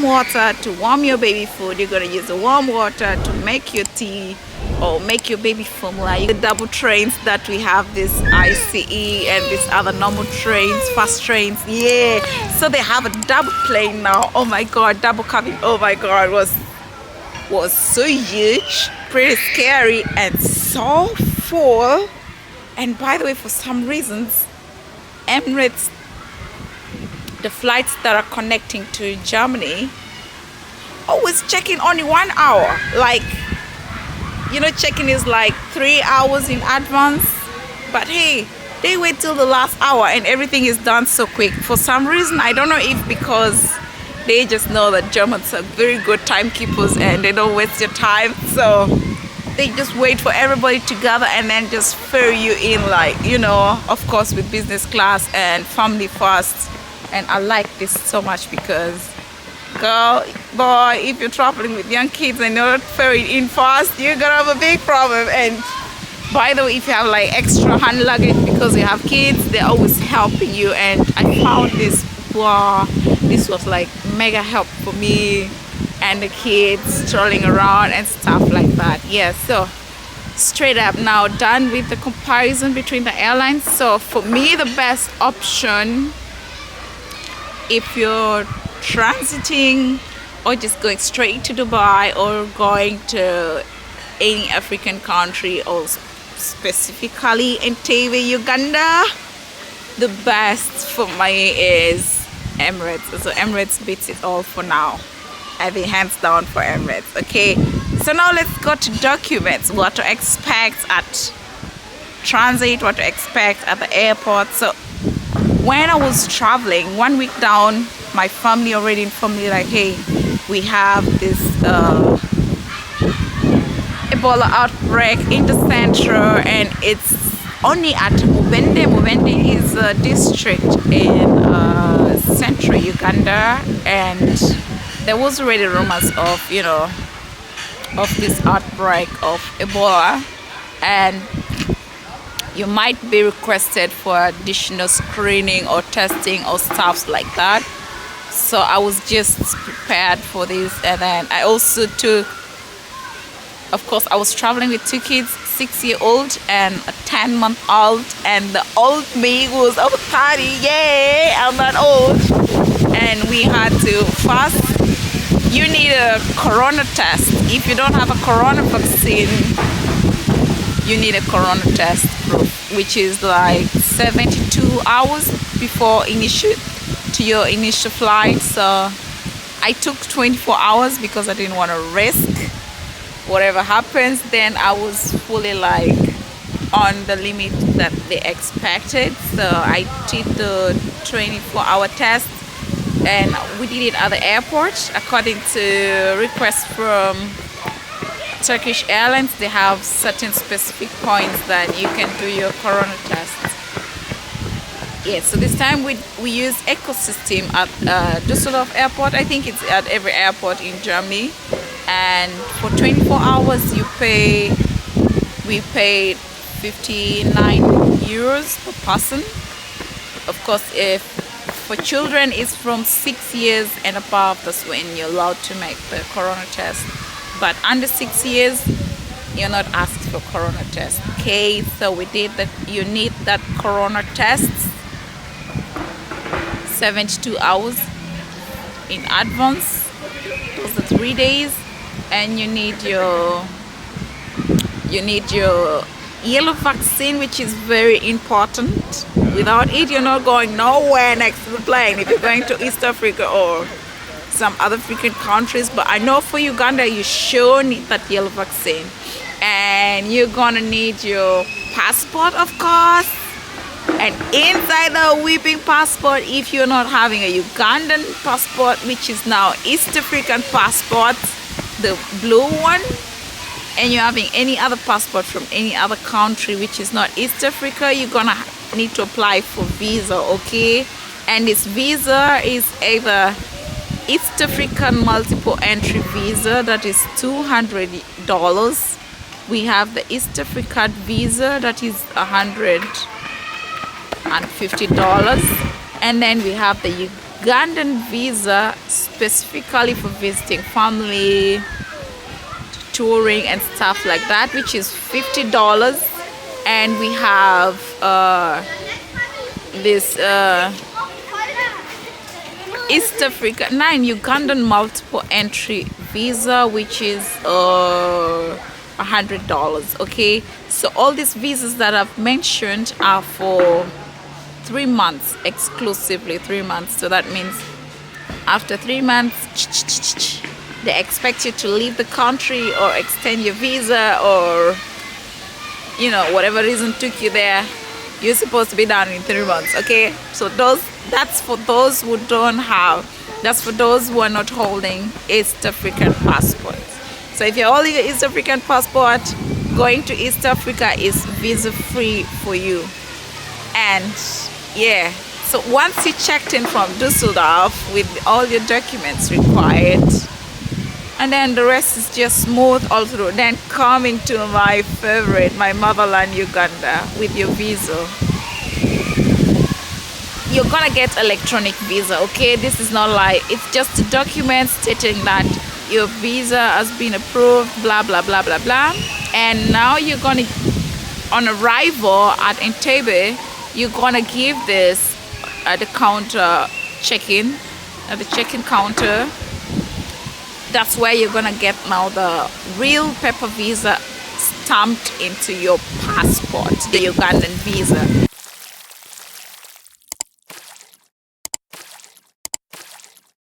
warm water to warm your baby food. You're gonna use the warm water to make your tea or make your baby formula. The double trains that we have, this ICE and these other normal trains, fast trains. Yeah, so they have a double plane now. Oh my god, double cabin. Oh my god, was so huge, pretty scary, and so full. And by the way, for some reasons, Emirates, the flights that are connecting to Germany, always check-in only 1 hour. Like, you know, check-in is like 3 hours in advance, but hey, they wait till the last hour and everything is done so quick. For some reason, I don't know if because they just know that Germans are very good timekeepers and they don't waste your time, so they just wait for everybody to gather and then just ferry you in, like, you know, of course with business class and family first. And I like this so much because, girl, boy, if you're traveling with young kids and you're not ferried in fast, you're gonna have a big problem. And by the way, if you have like extra hand luggage because you have kids, they're always helping you. And I found this, wow, this was like mega help for me and the kids strolling around and stuff like that. Yeah, so straight up now done with the comparison between the airlines. So for me, the best option, if you're transiting or just going straight to Dubai or going to any African country, or specifically Entebbe, Uganda, the best for me is Emirates. So Emirates beats it all for now. I think hands down for Emirates. Okay, so now let's go to documents, what to expect at transit, what to expect at the airport. So when I was traveling 1 week down, my family already informed me like, hey, we have this Ebola outbreak in the center, and it's only at Mubende. Mubende is a district in central Uganda, and there was already rumors of, you know, of this outbreak of Ebola, and you might be requested for additional screening or testing or stuff like that. So I was just prepared for this. And then I also took, of course, I was traveling with two kids, 6-year-old and a 10-month-old, and the old me was over 30. Yeah, I'm not old. And we had to first, you need a corona test. If you don't have a corona vaccine, you need a corona test proof, which is like 72 hours before your initial flight. So I took 24 hours because I didn't want to risk whatever happens. Then I was fully like on the limit that they expected, so I did the 24-hour test, and we did it at the airport according to request from Turkish Airlines. They have certain specific points that you can do your corona test. Yeah, so this time we use ecosystem at Düsseldorf airport. I think it's at every airport in Germany. And for 24 hours we paid 59 euros per person. Of course, if for children it's from 6 years and above, that's when you're allowed to make the corona test. But under 6 years, you're not asked for corona test. Okay, so we did that. You need that corona test 72 hours in advance. Those are 3 days, and you need your yellow vaccine, which is very important. Without it, you're not going nowhere next to the plane if you're going to East Africa or some other African countries. But I know for Uganda, you sure need that yellow vaccine. And you're gonna need your passport, of course. And inside the weeping passport, if you're not having a Ugandan passport, which is now East African passport, the blue one, and you're having any other passport from any other country which is not East Africa, you're gonna need to apply for visa, okay? And this visa is either East African multiple entry visa, that is $200. We have the East African visa, that is $150. And then we have the Ugandan visa specifically for visiting family, touring and stuff like that, which is $50. And we have this East Africa Ugandan multiple entry visa, which is $100. Okay, so all these visas that I've mentioned are for 3 months exclusively. 3 months. So that means after 3 months they expect you to leave the country or extend your visa, or you know, whatever reason took you there, you're supposed to be done in 3 months. Okay, so that's for those who don't have, that's for those who are not holding East African passports. So if you're holding an East African passport, going to East Africa is visa free for you. And yeah, so once you checked in from Dusseldorf with all your documents required, and then the rest is just smooth all through, then coming to my favorite, my motherland, Uganda, with your visa. You're gonna get electronic visa. Okay, this is not like, it's just a document stating that your visa has been approved, blah blah blah blah blah. And now you're gonna, on arrival at Entebbe, you're gonna give this at the counter check-in, at the check-in counter. That's where you're gonna get now the real paper visa stamped into your passport, the Ugandan visa.